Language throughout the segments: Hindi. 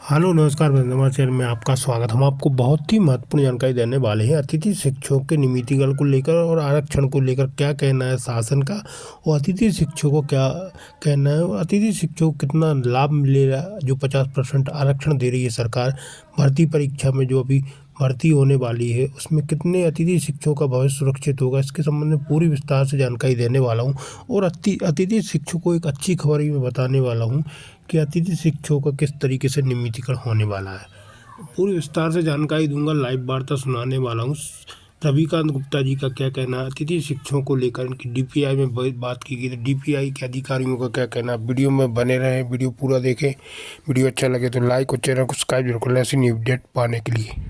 हेलो नमस्कार वंदना चैनल में आपका स्वागत। हम आपको बहुत ही महत्वपूर्ण जानकारी देने वाले हैं। अतिथि शिक्षकों के नियमितीकरण को लेकर और आरक्षण को लेकर क्या कहना है शासन का, और अतिथि शिक्षकों को क्या कहना है, और अतिथि शिक्षकों को कितना लाभ मिलेगा जो 50% आरक्षण दे रही है सरकार। भर्ती परीक्षा में जो अभी भर्ती होने वाली है उसमें कितने अतिथि शिक्षकों का भविष्य सुरक्षित होगा, इसके संबंध में पूरी विस्तार से जानकारी देने वाला हूँ। और अतिथि शिक्षकों को एक अच्छी खबर भी मैं बताने वाला हूँ कि अतिथि शिक्षकों का किस तरीके से नियमितीकरण होने वाला है। पूरी विस्तार से जानकारी दूंगा, लाइव वार्ता सुनाने वाला हूँ। रविकांत गुप्ता जी का क्या कहना है अतिथि शिक्षकों को लेकर, इनकी डीपीआई में बात की गई, तो डीपीआई के अधिकारियों का क्या कहना। वीडियो में बने रहें, वीडियो पूरा देखें। वीडियो अच्छा लगे तो लाइक और चैनल को सब्सक्राइब जरूर करें ऐसी न्यू अपडेट पाने के लिए।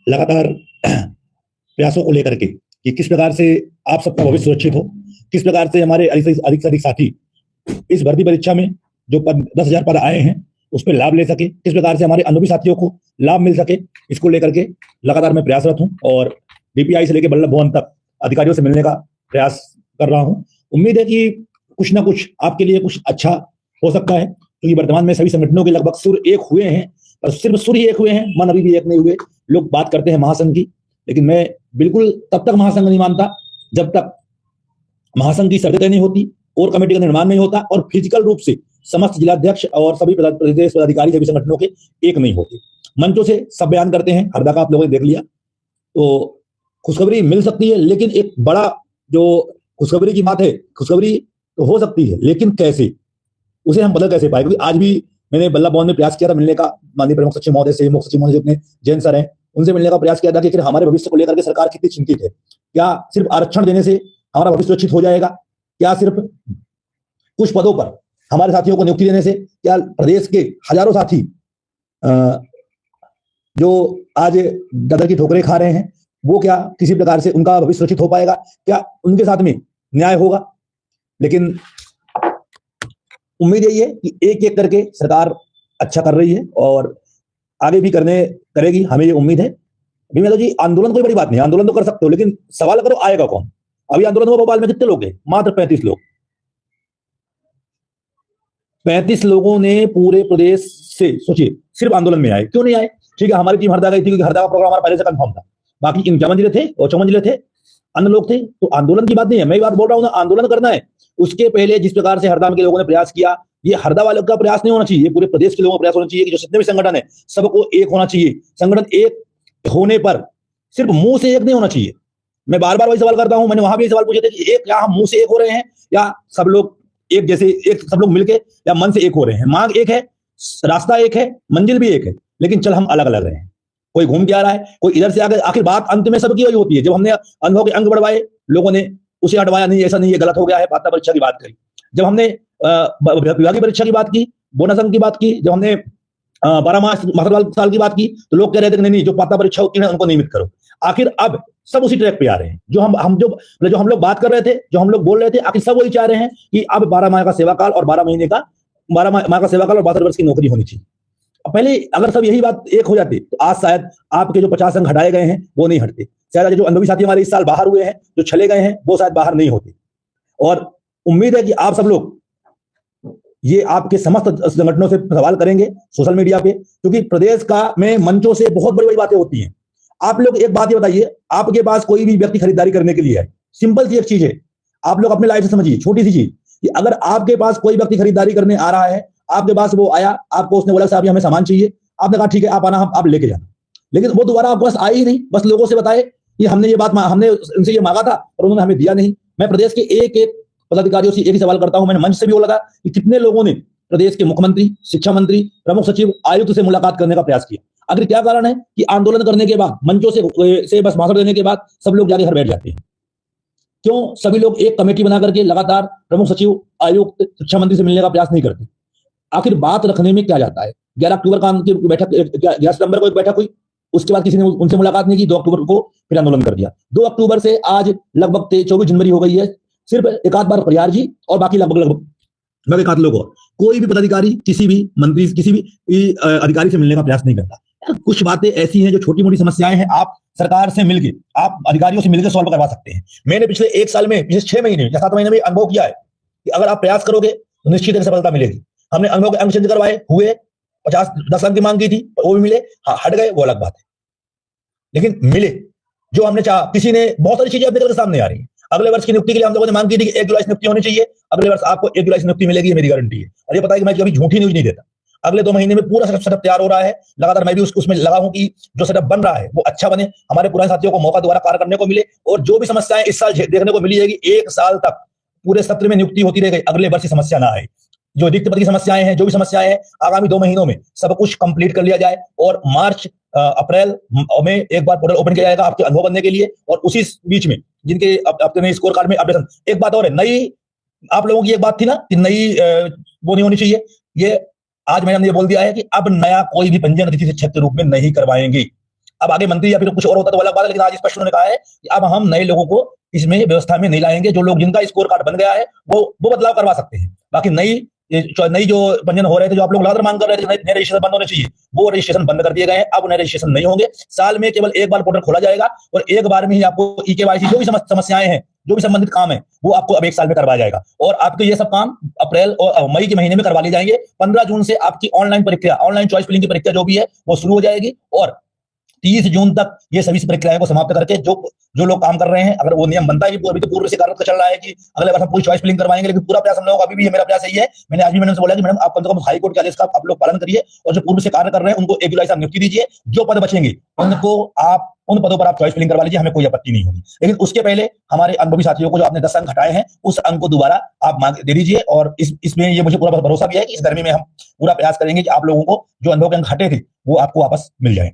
लगातार प्रयासों को लेकर के कि किस प्रकार से आप सबका भविष्य सुरक्षित हो, किस प्रकार से हमारे अधिक से अधिक साथी इस भर्ती परीक्षा में जो 10,000 पद आए हैं उस पर लाभ ले सके, किस प्रकार से हमारे अनुभवी साथियों को लाभ मिल सके, इसको लेकर के लगातार मैं प्रयासरत हूं और डीपीआई से लेकर बल्लभ भवन तक अधिकारियों से मिलने का प्रयास कर रहा हूं। उम्मीद है कि कुछ ना कुछ आपके लिए कुछ अच्छा हो सकता है, क्योंकि वर्तमान में सभी संगठनों के लगभग सुर एक हुए हैं, पर सिर्फ सुर ही एक हुए हैं, मन अभी भी एक नहीं हुए। लोग बात करते हैं महासंघ की, लेकिन मैं बिल्कुल तब तक महासंघ नहीं मानता जब तक महासंघ की शर्तें नहीं होती और कमेटी का निर्माण नहीं होता और फिजिकल रूप से समस्त जिलाध्यक्ष और सभी प्रदेश पदाधिकारी सभी संगठनों के एक नहीं होते। मंचों से सब बयान करते हैं, हरदा का आप लोगों ने देख लिया, तो खुशखबरी मिल सकती है, लेकिन एक बड़ा जो खुशखबरी की बात है, खुशखबरी तो हो सकती है लेकिन कैसे, उसे हम बदल कैसे पाए। क्योंकि आज भी मैंने बल्लभ भवन में प्रयास किया था मिलने का, माननीय प्रमुख सचिव महोदय से, मुख्य सचिव महोदय अपने जैन सर हैं, उनसे मिलने का प्रयास किया था कि हमारे भविष्य को लेकर के सरकार कितनी चिंतित है। क्या सिर्फ आरक्षण देने से हमारा भविष्य सुरक्षित हो जाएगा? क्या सिर्फ कुछ पदों पर हमारे साथियों को नियुक्ति देने से क्या प्रदेश के हजारों साथी जो आज दादा की ठोकरें खा रहे हैं, वो क्या किसी प्रकार से उनका भविष्य सुरक्षित हो पाएगा? क्या उनके साथ में न्याय होगा? लेकिन उम्मीद यही है कि एक एक करके सरकार अच्छा कर रही है और आगे भी करेगी, हमें ये उम्मीद है। भीमेला जी, आंदोलन कोई बड़ी बात नहीं, आंदोलन तो कर सकते हो, लेकिन सवाल करो आएगा कौन? अभी आंदोलन हुआ भोपाल में, कितने लोग गए? मात्र 35 लोग। 35 लोगों ने पूरे प्रदेश से, सोचिए, सिर्फ आंदोलन में आए। क्यों नहीं आए? ठीक है, हमारी टीम हरदा गई थी क्योंकि हरदा का प्रोग्राम हमारा पहले से कंफर्म था। बाकी 51 जिले थे और 54 जिले थे, अन्य लोग थे, तो आंदोलन की बात नहीं है। मैं बात बोल रहा हूं ना, आंदोलन करना है। उसके पहले जिस प्रकार से हरदा के लोगों ने प्रयास किया, ये हरदा वालों का प्रयास नहीं होना चाहिए, ये पूरे प्रदेश के लोगों का प्रयास होना चाहिए कि जो जितने भी संगठन है सबको एक होना चाहिए। संगठन एक होने पर सिर्फ मुंह से एक नहीं होना चाहिए। मैं बार बार वही सवाल करता हूं, मैंने वहां भी सवाल पूछे थे कि एक, क्या हम मुंह से एक हो रहे हैं या सब लोग एक जैसे, एक सब लोग मिलके या मन से एक हो रहे हैं? मांग एक है, रास्ता एक है, मंजिल भी एक है, लेकिन चल हम अलग अलग रहे हैं। कोई घूम के आ रहा है, कोई इधर से आ गया। आखिर बात अंत में सबकी वही होती है। जब हमने अनुभव के अंग बढ़वाए, लोगों ने उसे हटवाया, नहीं ऐसा नहीं, ये गलत हो गया है, पात्रता परीक्षा की बात करी। जब हमने विभागीय परीक्षा की बात की, बोनस अंक की बात की, जब हमने 12 मास्टर साल की बात की, तो लोग कह रहे थे कि नहीं, जो पात्रता परीक्षा होती है उनको नियमित करो। आखिर अब सब उसी ट्रैक पे आ रहे हैं। जो हम लोग बात कर रहे थे, जो हम लोग बोल रहे थे, आखिर सब वही चाह रहे हैं कि अब 12 माह का सेवा काल और 12 माह का सेवा काल और 62 वर्ष की नौकरी होनी चाहिए। अब पहले अगर सब यही बात एक हो जाती तो आज शायद आपके जो 50 अंक हटाए गए हैं वो नहीं हटते। शायद जो अनुभवी साथी हमारे इस साल बाहर हुए हैं, जो चले गए हैं, वो शायद बाहर नहीं होते। और उम्मीद है कि आप सब लोग ये आपके समस्त संगठनों से सवाल करेंगे सोशल मीडिया पे, क्योंकि प्रदेश का में मंचों से बहुत बड़ी बड़ी बातें होती हैं। आप लोग एक बात ये बताइए, आपके पास कोई भी व्यक्ति खरीदारी करने के लिए है, सिंपल सी एक चीज है, आप लोग अपने लाइफ से समझिए, छोटी सी चीज, कि अगर आपके पास कोई व्यक्ति खरीदारी करने आ रहा है, आपके पास वो आया, आपको उसने बोला साहब हमें सामान चाहिए, आपने कहा ठीक है आप आना, आप लेके जाना, लेकिन वो दोबारा आपके पास आए ही नहीं, बस लोगों से बताए कि हमने इनसे ये मांगा था और उन्होंने हमें दिया नहीं। मैं प्रदेश के एक एक पदाधिकारियों से एक ही सवाल करता हूं, मैंने मंच से भी बोला था कि कितने लोगों ने प्रदेश के मुख्यमंत्री, शिक्षा मंत्री, प्रमुख सचिव, आयुक्त से मुलाकात करने का प्रयास किया? आखिर क्या कारण है कि आंदोलन करने के बाद, मंचों से बस भाषण देने के बाद सब लोग जाके घर बैठ जाते हैं? क्यों सभी लोग एक कमेटी बना करके लगातार प्रमुख सचिव, आयुक्त, शिक्षा मंत्री से मिलने का प्रयास नहीं करते? आखिर बात रखने में क्या जाता है? 11 अक्टूबर की बैठक, 11 सितंबर को एक बैठक हुई, उसके बाद किसी ने उनसे मुलाकात नहीं की, 2 अक्टूबर को फिर आंदोलन कर दिया। 2 अक्टूबर से आज लगभग 24 जनवरी हो गई है, सिर्फ एक आध बार प्रयार जी और बाकी लगभग एक आध लोग और, कोई भी पदाधिकारी, किसी भी मंत्री, किसी भी अधिकारी से मिलने का प्रयास नहीं करता। कुछ बातें ऐसी हैं जो छोटी मोटी समस्याएं हैं, आप सरकार से मिलकर, आप अधिकारियों से मिलकर सॉल्व करवा सकते हैं। मैंने पिछले 1 साल में, पिछले 6 महीने या 7 महीने में अनुभव किया है कि अगर आप प्रयास करोगे तो निश्चित ही सफलता मिलेगी। हमने अनुभव के अंक चेंज करवाए, हुए 50-10 अंक की मांग की थी, वो भी मिले, हाँ हट गए, वो अलग बात है, लेकिन मिले जो हमने चाहा। किसी ने बहुत सारी चीजें अब निकल के सामने आ रही है। अगले वर्ष की नियुक्ति के लिए हम लोगों ने मांग की थी कि 1 जुलाई से नियुक्ति होनी चाहिए, अगले वर्ष आपको 1 जुलाई से नियुक्ति मिलेगी, ये मेरी गारंटी है। और ये पता है कि मैं कभी झूठी न्यूज नहीं देता। अगले 2 महीने में पूरा सेटअप तैयार हो रहा है, लगातार मैं भी उसमें लगा हूं कि जो सेटअप बन रहा है वो अच्छा बने, हमारे पुराने साथियों को मौका दोबारा कार्य करने को मिले, और जो भी समस्याएं इस साल देखने को मिली जाएगी, 1 साल तक पूरे सत्र में नियुक्ति होती रह गई, अगले वर्ष की समस्या ना आए। जो रिक्त पद की समस्याएं हैं, जो भी समस्याएं हैं, आगामी 2 महीनों में सब कुछ कंप्लीट कर लिया जाए, और मार्च अप्रैल में एक बार पोर्टल ओपन किया जाएगा आपके अनुभव बनने के लिए, और उसी बीच में जिनके अपने स्कोर कार्ड में अपडेशन। एक बात और है, नई आप लोगों की एक बात थी ना कि नई वो नहीं होनी चाहिए, ये आज मैंने ये बोल दिया है कि अब नया कोई भी पंजीयन अतिथि शिक्षक के रूप में नहीं करवाएंगे। अब आगे मंत्री या फिर कुछ और होता तो अलग बात है, लेकिन आज स्पष्ट उन्होंने कहा है कि अब हम नए लोगों को इसमें व्यवस्था में नहीं लाएंगे। जो लोग जिनका स्कोर कार्ड बन गया है वो बदलाव करवा सकते हैं, बाकी नई जो पंजीयन हो रहे थे, जो आप लोग लगातार मांग कर रहे थे नए रजिस्ट्रेशन बंद होने चाहिए, वो रजिस्ट्रेशन बंद कर दिए गए हैं। अब नए रजिस्ट्रेशन नहीं होंगे, साल में केवल एक बार पोर्टल खोला जाएगा, और एक बार में ही आपको ईकेवाईसी जो भी समस्याएं हैं, जो भी संबंधित काम है, वो आपको अब 1 साल में करवाया जाएगा, और आपके ये सब काम अप्रैल और मई के महीने में करवा लिए जाएंगे। 15 जून से आपकी ऑनलाइन परीक्षा, ऑनलाइन चॉइस फिलिंग की परीक्षा जो भी है वो शुरू हो जाएगी, और 30 जून तक ये सभी प्रक्रियाओं को समाप्त करके जो लोग काम कर रहे हैं, अगर वो नियम बनता है कि अभी तो पूर्व से कार्यरत चल रहा है कि अगले बार हम पूरी चॉइस फिलिंग करवाएंगे, लेकिन पूरा प्रयास हम लोगों का अभी भी है, मेरा प्रयास यही है। मैंने आज भी मैडम से बोला कि मैडम आप कम से कम हाई कोर्ट के आदेश का आप लोग पालन करिए, और जो पूर्व से कार्य कर रहे हैं उनको 1 जुलाई से नियुक्ति दीजिए, जो पद बचेंगे उनको आप उन पदों पर आप चॉइस फिलिंग करवा लीजिए, हमें कोई आपत्ति नहीं होगी। लेकिन उसके पहले हमारे अनुभवी साथियों को जो आपने 10 अंक हटाए हैं, उस अंक को दोबारा आप मांग दे दीजिए, और इसमें ये मुझे पूरा भरोसा भी है कि इस गर्मी में हम पूरा प्रयास करेंगे कि आप लोगों को जो अनुभव के अंक हटे थे वो आपको वापस मिल जाए।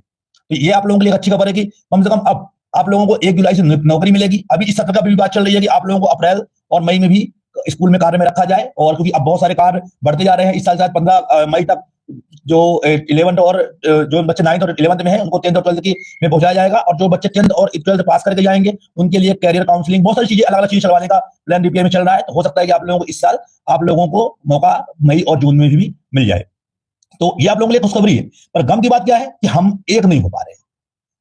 तो ये आप लोगों के लिए अच्छी खबर है कि कम से कम अब आप लोगों को 1 जुलाई से नौकरी मिलेगी। अभी इस सत्र का भी बात चल रही है कि आप लोगों को अप्रैल और मई में भी स्कूल में कार्य में रखा जाए, और क्योंकि अब बहुत सारे कार्य बढ़ते जा रहे हैं, इस साल शायद 15 मई तक जो 11th और जो बच्चे 9th और 11th में हैं उनको 10th और 12th की में पहुंचाया जाएगा, और जो बच्चे 10th और 12th पास करके जाएंगे उनके लिए कैरियर काउंसलिंग, बहुत सारी चीजें अलग अलग चीज चलवाने का प्लान डीपीआई में चल रहा है। तो हो सकता है कि आप लोगों को इस साल आप लोगों को मौका मई और जून में भी मिल जाए। तो ये आप लोगों के लिए खुशखबरी है, पर गम की बात क्या है कि हम एक नहीं हो पा रहे,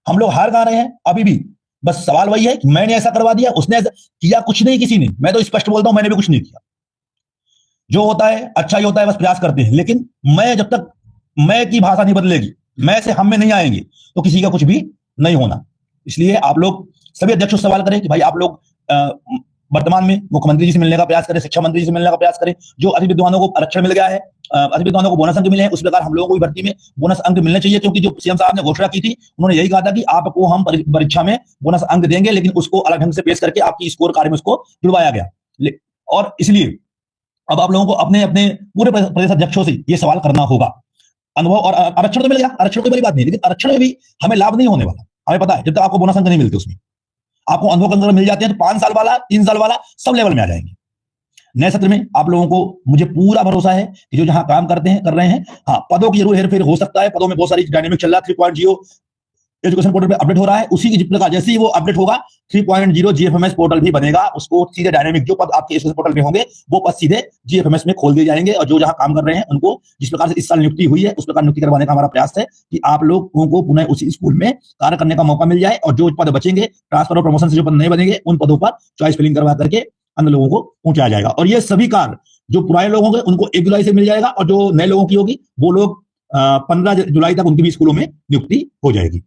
हम लोग हार गा रहे हैं अभी भी। बस सवाल वही है कि मैंने ऐसा करवा दिया, उसने ऐसा किया, कुछ नहीं किसी ने। मैं तो स्पष्ट बोलता हूं, मैंने भी कुछ नहीं किया। जो होता है अच्छा ही होता है, बस प्रयास करते हैं। लेकिन मैं जब तक मैं की भाषा नहीं बदलेगी, मैं से हम में नहीं आएंगे, तो किसी का कुछ भी नहीं होना। इसलिए आप लोग सभी अध्यक्षों से सवाल करें कि भाई आप लोग वर्तमान में मुख्यमंत्री जी से मिलने का प्रयास करें, शिक्षा मंत्री जी से मिलने का प्रयास करें। जो अतिथि विद्वानों को आरक्षण मिल गया है, अतिथि विद्वानों को बोनस अंक मिले हैं, उस प्रकार हम लोगों को भी भर्ती में बोनस अंक मिलने चाहिए, क्योंकि जो सीएम साहब ने घोषणा की थी, उन्होंने यही कहा था कि आपको हम परीक्षा में बोनस अंक देंगे, लेकिन उसको अलग ढंग से पेश करके आपकी स्कोर कार्ड में उसको जुड़वाया गया। और इसलिए अब आप लोगों को अपने अपने पूरे प्रदेश अध्यक्षों से ये सवाल करना होगा। अनुभव और आरक्षण तो मिल गया, आरक्षण कोई बड़ी बात नहीं, लेकिन आरक्षण में भी हमें लाभ नहीं होने वाला। हमें पता है जब तक आपको बोनस अंक नहीं मिलते, उसमें आपको अनुभव अंक मिल जाते हैं तो 5 साल वाला, 3 साल वाला सब लेवल में आ जाएंगे। नए सत्र में आप लोगों को मुझे पूरा भरोसा है कि जो जहां काम करते हैं कर रहे हैं। हाँ, पदों की जरूर हेरफेर हो सकता है, पदों में बहुत सारी डायनेमिक चल रहा है। 3.0 एजुकेशन पोर्टल पे अपडेट हो रहा है, उसी की प्रकार जैसे ही वो अपडेट होगा 3.0 जीएफएमएस पोर्टल भी बनेगा। उसको सीधे डायनेमिक जो पद आपके एजुकेशन पोर्टल में होंगे वो पद सीधे जीएफएमएस में खोल दिए जाएंगे, और जो जहां काम कर रहे हैं उनको जिस प्रकार से इस साल नियुक्ति हुई है उस प्रकार नियुक्ति करवाने का हमारा प्रयास है कि आप लोगों को पुनः उसी स्कूल में कार्य करने का मौका मिल जाए, और जो पद बचेंगे ट्रांसफर और प्रमोशन से जो पद नहीं बनेंगे उन पदों पर चॉइस फिलिंग करवा करके अन्य लोगों को पहुंचाया जाएगा। और ये सभी कार्य जो पुराने लोग होंगे उनको 1 जुलाई से मिल जाएगा, और जो नए लोगों की होगी वो लोग 15 जुलाई तक उनकी भी स्कूलों में नियुक्ति हो जाएगी।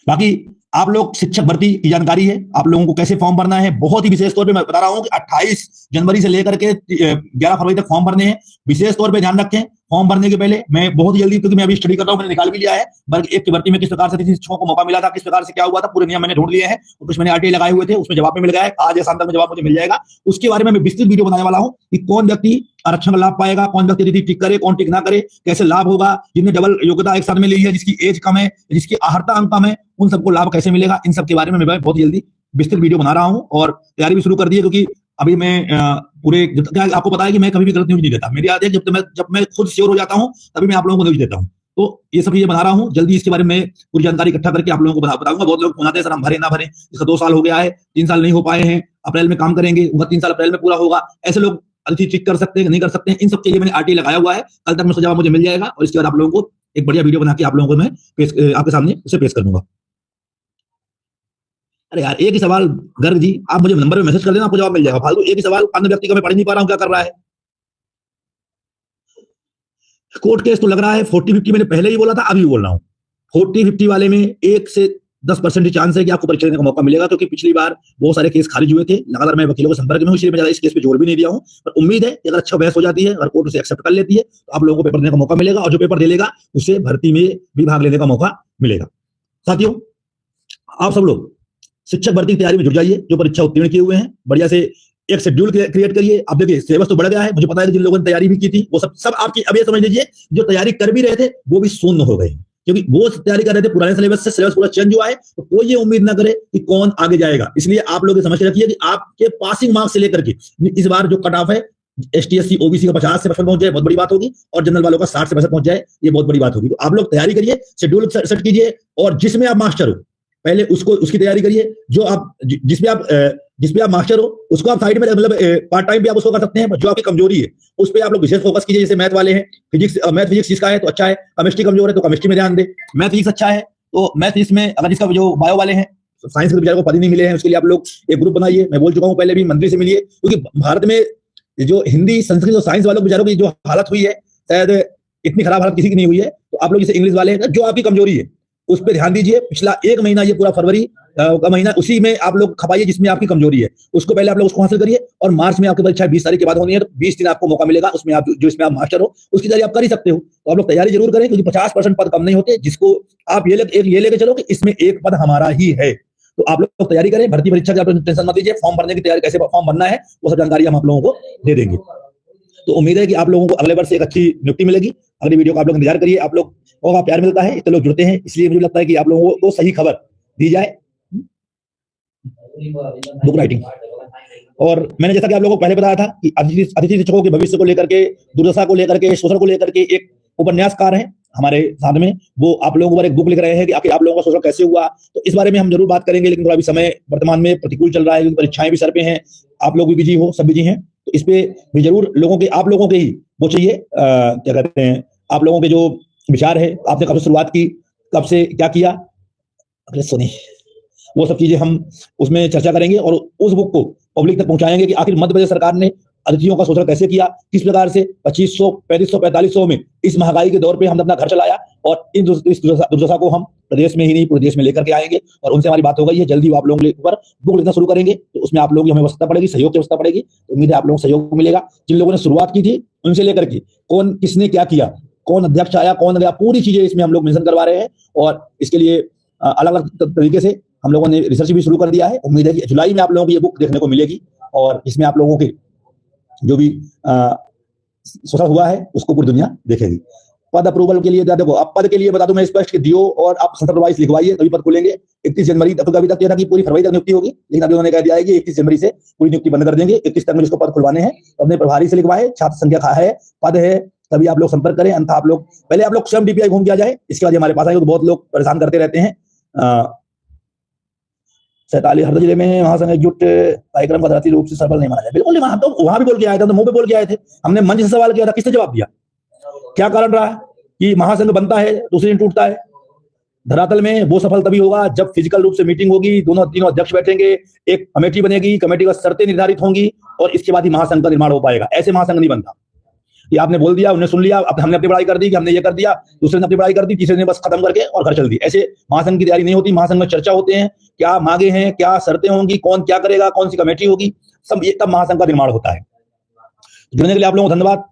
बाकी आप लोग शिक्षक भर्ती की जानकारी है, आप लोगों को कैसे फॉर्म भरना है, बहुत ही विशेष तौर पे मैं बता रहा हूं कि 28 जनवरी से लेकर के 11 फरवरी तक फॉर्म भरने हैं। विशेष तौर पे ध्यान रखें, फॉर्म भरने के पहले मैं बहुत जल्दी, क्योंकि मैं अभी स्टडी कर रहा हूं, मैंने निकाल भी लिया है वर्ग 1 की भर्ती में किस प्रकार से शिक्षकों को मौका मिला था, किस प्रकार से क्या हुआ था, पूरे नियम मैंने ढूंढ लिए हैं, और कुछ मैंने आरटीआई लगाए हुए थे, उसमें जवाब में मिल गया है। आज या शाम तक में जवाब मुझे मिल जाएगा। उसके बारे में मैं विस्तृत वीडियो बनाने वाला हूं कि कौन व्यक्ति आरक्षण का लाभ पाएगा, कौन व्यक्ति यदि टिक करे, कौन टिक ना करे, कैसे लाभ होगा, जिनने डबल योग्यता एक साथ में ली है, जिसकी एज कम है, जिसकी आहर्ता अंक कम है, उन सबको लाभ कैसे मिलेगा, इन सब के बारे में मैं बहुत जल्दी विस्तृत वीडियो बना रहा हूं, और तैयारी भी शुरू कर दी है। क्योंकि अभी मैं पूरे आपको पता है कि मैं कभी भी गलत न्यूज नहीं देता। मेरी आदत है जब मैं खुद श्योर हो जाता हूं तभी मैं आप लोगों को न्यूज देता हूं। तो ये सब चीजें बना रहा हूं, जल्दी इसके बारे में पूरी जानकारी इकट्ठा करके आप लोगों को बताऊंगा। बहुत लोग फोन आते हैं, सर हम भरे ना भरे, इसका 2 साल हो गया है, 3 साल नहीं हो पाए हैं, अप्रैल में काम करेंगे, उनका 3 साल अप्रैल में पूरा होगा। ऐसे लोग अतिथि चेक कर सकते हैं, नहीं कर सकते हैं, इन सब के लिए मैंने आरटीआई लगाया हुआ है। कल तक में जवाब मुझे मिल जाएगा, और इसके बाद आप लोगों को एक बढ़िया वीडियो बना के आप लोगों को मैं आपके सामने उसे पेश कर दूंगा। अरे यार, एक ही सवाल गर्ग जी, आप मुझे नंबर पे मैसेज कर देना, आपको जवाब मिल जाएगा। फालतू एक ही सवाल, अन्य व्यक्ति का मैं पढ़ नहीं पा रहा हूँ क्या कर रहा है। कोर्ट केस तो लग रहा है 40-50, मैंने पहले ही बोला था, अभी भी बोल रहा हूँ। 40-50 वाले में 1 से 10% ही चांस है कि आपको परीक्षा देने का मौका मिलेगा, क्योंकि पिछली बार बहुत सारे केस खारिज हुए थे। लगातार मैं वकीलों के संपर्क में हूँ, इसलिए मैं ज्यादा इस केस पे जोर भी नहीं दिया हूँ। पर उम्मीद है कि अगर अच्छा बहस हो जाती है, अगर कोर्ट उसे एक्सेप्ट कर लेती है, तो आप लोगों को पेपर देने का मौका मिलेगा, और जो पेपर दे लेगा उसे भर्ती में भी भाग लेने का मौका मिलेगा। साथियों, आप सब लोग शिक्षक भर्ती की तैयारी में जुट जाइए। जो परीक्षा उत्तीर्ण किए हुए हैं, बढ़िया से एक शेड्यूल क्रिएट करिए। अब देखिए, सिलेबस तो बढ़ गया है, मुझे पता है कि जिन लोगों ने तैयारी भी की थी वो सब आपकी, अब ये समझ लीजिए, जो तैयारी कर भी रहे थे वो भी शून्य हो गए, क्योंकि वो तैयारी कर रहे थे पुराने सिलेबस से। सिलेबस पूरा चेंज हुआ है, तो कोई ये उम्मीद ना करे कि कौन आगे जाएगा। इसलिए आप लोग ये समझ के रखिए कि आपके पासिंग मार्क्स से लेकर के इस बार जो कट ऑफ है, ST/SC OBC का 50 से 55 पहुंच जाए, बहुत बड़ी बात होगी, और जनरल वालों का 60 से 65 पहुंच जाए, ये बहुत बड़ी बात होगी। तो आप लोग तैयारी करिए, शेड्यूल सेट कीजिए, और जिसमें आप मास्टर हो पहले उसकी तैयारी करिए। जो आप जिसपे आप मास्टर हो उसको आप साइड में, मतलब पार्ट टाइम भी आप उसको कर सकते हैं। जो आपकी कमजोरी है उस पर आप लोग विशेष फोकस कीजिए। जैसे मैथ वाले हैं, मैथ फिजिक्स जिसका है तो अच्छा है, केमिस्ट्री कमजोर है तो केमिस्ट्री में ध्यान दे। मैथ फिजिक्स अच्छा है तो मैथ फिजिक्स में, अगर जिसका जो बायो वाले हैं, साइंस के बेचारों को पद ही नहीं मिले हैं, उसके लिए आप लोग एक ग्रुप बनाइए। मैं बोल चुका हूँ पहले भी, मंत्री से मिलिए, क्योंकि भारत में जो हिंदी, संस्कृत और साइंस वालों बेचारों की जो हालत हुई है, शायद इतनी खराब हालत किसी की नहीं हुई है। तो आप लोग जैसे इंग्लिश वाले हैं, जो आपकी कमजोरी है उस पर ध्यान दीजिए। पिछला 1 महीना, ये पूरा फरवरी का महीना, उसी में आप लोग खपाइए जिसमें आपकी कमजोरी है। उसको पहले आप लोग उसको हासिल करिए, और मार्च में आपकी परीक्षा 20 तारीख के बाद होनी है, तो 20 दिन आपको मौका मिलेगा। उसमें आप जो इसमें आप मास्टर हो उसकी तैयारी आप कर ही सकते हो। तो आप लोग तैयारी जरूर करें, क्योंकि 50% पद कम नहीं होते, जिसको आप ये लेके चलो कि इसमें एक पद हमारा ही है। तो आप लोग तैयारी करें, भर्ती परीक्षा की आप टेंशन मत लीजिए। फॉर्म भरने की तैयारी, कैसे फॉर्म भरना है, वो सब जानकारी हम आप लोगों को दे देंगे। तो उम्मीद है कि आप लोगों को अगले वर्ष एक अच्छी नियुक्ति मिलेगी। अगली वीडियो को आप लोग इंतजार करिए। आप लोग को प्यार मिलता है, इतने लोग जुड़ते हैं, इसलिए मुझे लगता है कि आप लोगों को सही खबर दी जाए। बुक राइटिंग, और मैंने जैसा कि आप लोगों को पहले बताया था कि अतिथि शिक्षकों के भविष्य को लेकर के, दुर्दशा को लेकर के, शोषण को लेकर के एक उपन्यासकार हैं हमारे साथ में, वो आप लोगों पर एक बुक लिख रहे हैं कि आखिर आप लोगों का शोषण कैसे हुआ। तो इस बारे में हम जरूर बात करेंगे, लेकिन थोड़ा भी समय वर्तमान में प्रतिकूल चल रहा है, क्योंकि परीक्षाएं भी सर पे हैं, आप लोग भी बिजी हो, सब बिजी हैं। तो इस पे भी जरूर आप लोगों के ही वो चाहिए, क्या कहते हैं, आप लोगों के जो विचार है, आपने कब से शुरुआत की, कब से क्या किया, अगले सुनिए, वो सब चीजें हम उसमें चर्चा करेंगे, और उस बुक को पब्लिक तक पहुंचाएंगे कि आखिर मध्य प्रदेश सरकार ने अतिथियों का शोषण कैसे किया, किस प्रकार से 2500, 3500, 4500 में इस महंगाई के दौर पे हमने अपना घर चलाया, और इस दुर्दशा को हम प्रदेश में ही नहीं पूरे देश में लेकर के आएंगे। और उनसे हमारी बात हो गई है, जल्दी वो आप लोगों के ऊपर बुक लिखना शुरू करेंगे। तो उसमें आप लोगों की हमें आवश्यकता पड़ेगी, सहयोग की आवश्यकता पड़ेगी। तो उम्मीद है आप लोगों को सहयोग मिलेगा। जिन लोगों ने शुरुआत की थी उनसे लेकर के कौन किसने क्या किया, कौन अध्यक्ष आया, कौन गया, पूरी चीजें इसमें हम लोग मेंशन करवा रहे हैं। और इसके लिए अलग अलग तरीके से हम लोगों ने रिसर्च भी शुरू कर दिया है। उम्मीद है कि जुलाई में आप लोगों को ये बुक देखने को मिलेगी, और इसमें आप लोगों के जो भी शोषण हुआ है उसको पूरी दुनिया देखेगी। पद अप्रूवल के लिए देखो, अब पद के लिए बता दूं मैं स्पष्ट कि दियो, और आप सेंटर वाइज लिखवाइए, तभी पद खुलेंगे। 31 जनवरी तक, अभी तक ये था कि पूरी फरवरी तक नियुक्ति होगी, लेकिन अभी उन्होंने कह दिया है कि 31 जनवरी से पूरी नियुक्ति बंद कर देंगे। 31 तक में जिसको पद खुलवाने हैं अपने प्रभारी से लिखवाए, छात्र संख्या है, पद है, तभी आप लोग संपर्क करें। अन्यथा आप लोग पहले स्वयं DPI घूम के आ जाए, इसके बाद हमारे पास आएंगे। बहुत लोग परेशान करते रहते हैं। 47 हर जिले में महासंघ एकजुट कार्यक्रम पद्धति रूप से सफल नहीं माना जाए। बिल्कुल नहीं माना, तो वहां भी बोल के आए थे, तो मुंह पे बोल के आए थे। हमने मंच से सवाल किया था, किसने जवाब दिया? क्या कारण रहा कि महासंघ बनता है दूसरे दिन टूटता है? धरातल में वो सफल तभी होगा जब फिजिकल रूप से मीटिंग होगी, तीनों अध्यक्ष बैठेंगे, एक कमेटी बनेगी, कमेटी का शर्तें निर्धारित होंगी, और इसके बाद ही महासंघ का निर्माण हो पाएगा। ऐसे महासंघ नहीं बनता। ये आपने बोल दिया, उन्हें सुन लिया, हमने अपनी पढ़ाई कर दी कि हमने ये कर दिया, दूसरे ने अपनी पढ़ाई कर दी, तीसरे ने बस खत्म करके और घर चल दी। ऐसे महासंघ की तैयारी नहीं होती। महासंघ में चर्चा होते हैं, क्या मांगे हैं, क्या शर्तें होंगी, कौन क्या करेगा, कौन सी कमेटी होगी, सब ये तब महासंघ का निर्माण होता है। जुड़ने के लिए आप लोगों को धन्यवाद।